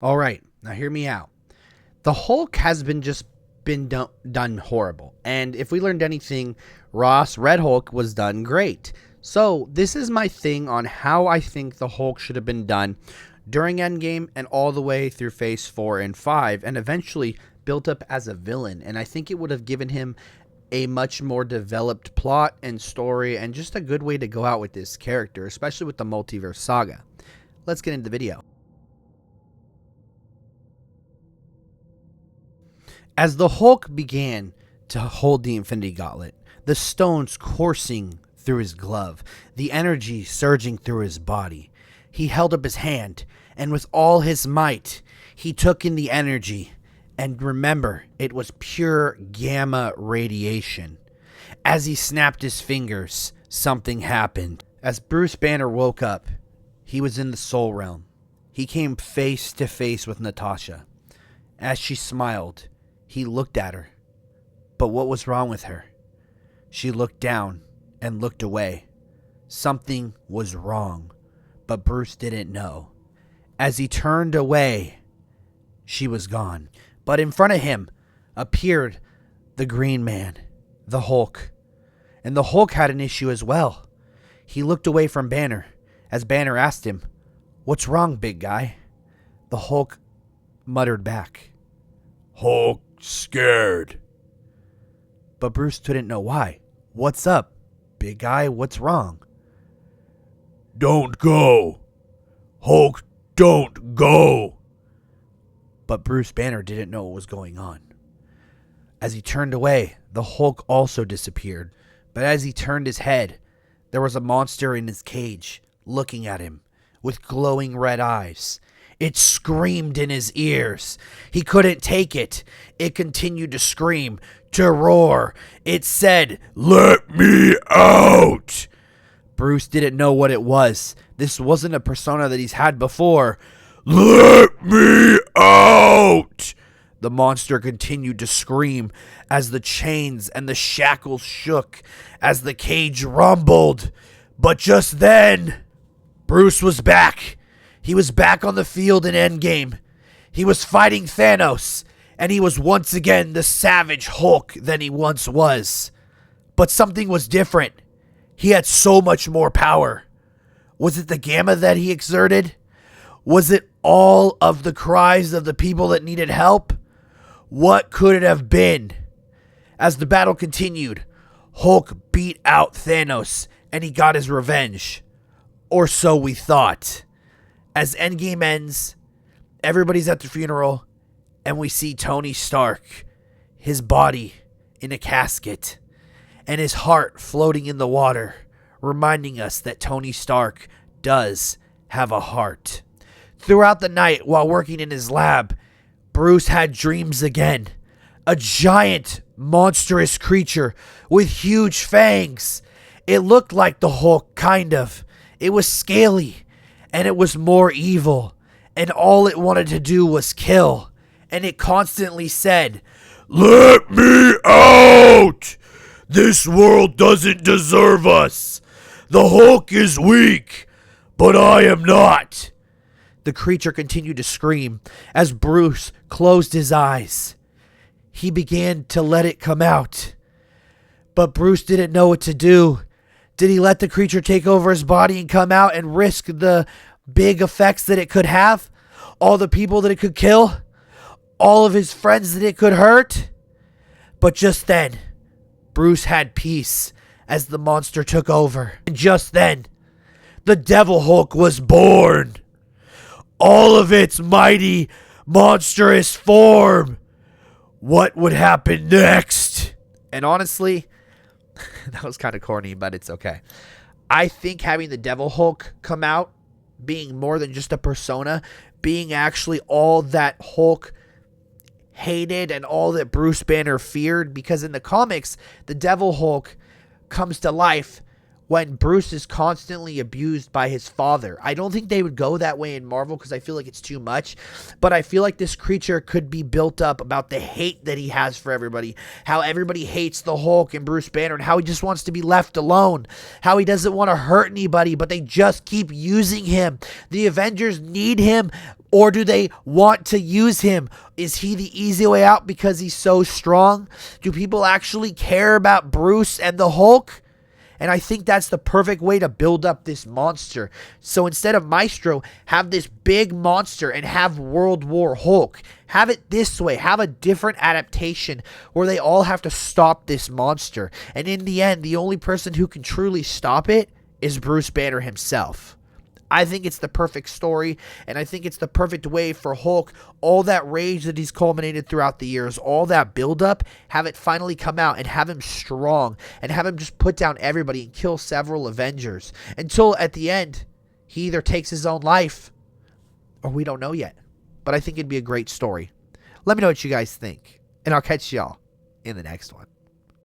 All right, now hear me out. The Hulk has been done horrible. And if we learned anything, Red Hulk, was done great. So this is my thing on how I think the Hulk should have been done during Endgame and all the way through Phase 4 and 5, and eventually built up as a villain. And I think it would have given him a much more developed plot and story and just a good way to go out with this character, especially with the multiverse saga. Let's get into the video. As the Hulk began to hold the Infinity Gauntlet, the stones coursing through his glove, the energy surging through his body, he held up his hand, and with all his might, he took in the energy. And remember, it was pure gamma radiation. As he snapped his fingers, something happened. As Bruce Banner woke up, he was in the Soul Realm. He came face to face with Natasha. As she smiled, he looked at her. But what was wrong with her? She looked down and looked away. Something was wrong, but Bruce didn't know. As he turned away, she was gone. But in front of him appeared the Green Man, the Hulk. And the Hulk had an issue as well. He looked away from Banner as Banner asked him, "What's wrong, big guy?" The Hulk muttered back, "Hulk scared." But Bruce didn't know why. "What's up, big guy? What's wrong?" "Don't go. Hulk, don't go." But Bruce Banner didn't know what was going on. As he turned away, the Hulk also disappeared. But as he turned his head, there was a monster in his cage, looking at him with glowing red eyes. It screamed in his ears. He couldn't take it. It continued to scream, to roar. It said, "Let me out!" Bruce didn't know what it was. This wasn't a persona that he's had before. "Let me out!" The monster continued to scream as the chains and the shackles shook, as the cage rumbled. But just then, Bruce was back. He was back on the field in Endgame. He was fighting Thanos, and he was once again the savage Hulk than he once was. But something was different. He had so much more power. Was it the gamma that he exerted? Was it all of the cries of the people that needed help? What could it have been? As the battle continued, Hulk beat out Thanos, and he got his revenge. Or so we thought. As Endgame ends, everybody's at the funeral, and we see Tony Stark, his body in a casket, and his heart floating in the water, reminding us that Tony Stark does have a heart. Throughout the night, while working in his lab, Bruce had dreams again. A giant, monstrous creature with huge fangs. It looked like the Hulk, kind of. It was scaly, and it was more evil, and all it wanted to do was kill. And it constantly said, "Let me out! This world doesn't deserve us. The Hulk is weak, but I am not." The creature continued to scream as Bruce closed his eyes. He began to let it come out. But Bruce didn't know what to do. Did he let the creature take over his body and come out and risk the big effects that it could have? All the people that it could kill? All of his friends that it could hurt? But just then, Bruce had peace as the monster took over. And just then, the Devil Hulk was born. All of its mighty, monstrous form. What would happen next? And honestly, that was kind of corny, but it's okay. I think having the Devil Hulk come out, being more than just a persona, being actually all that Hulk hated and all that Bruce Banner feared, because in the comics, the Devil Hulk comes to life when Bruce is constantly abused by his father. I don't think they would go that way in Marvel because I feel like it's too much. But I feel like this creature could be built up about the hate that he has for everybody. How everybody hates the Hulk and Bruce Banner, and how he just wants to be left alone. How he doesn't want to hurt anybody, but they just keep using him. The Avengers need him, or do they want to use him? Is he the easy way out because he's so strong? Do people actually care about Bruce and the Hulk? And I think that's the perfect way to build up this monster. So instead of Maestro, have this big monster and have World War Hulk. Have it this way. Have a different adaptation where they all have to stop this monster. And in the end, the only person who can truly stop it is Bruce Banner himself. I think it's the perfect story, and I think it's the perfect way for Hulk, all that rage that he's culminated throughout the years, all that buildup, have it finally come out and have him strong and have him just put down everybody and kill several Avengers until at the end he either takes his own life or we don't know yet. But I think it'd be a great story. Let me know what you guys think, and I'll catch y'all in the next one.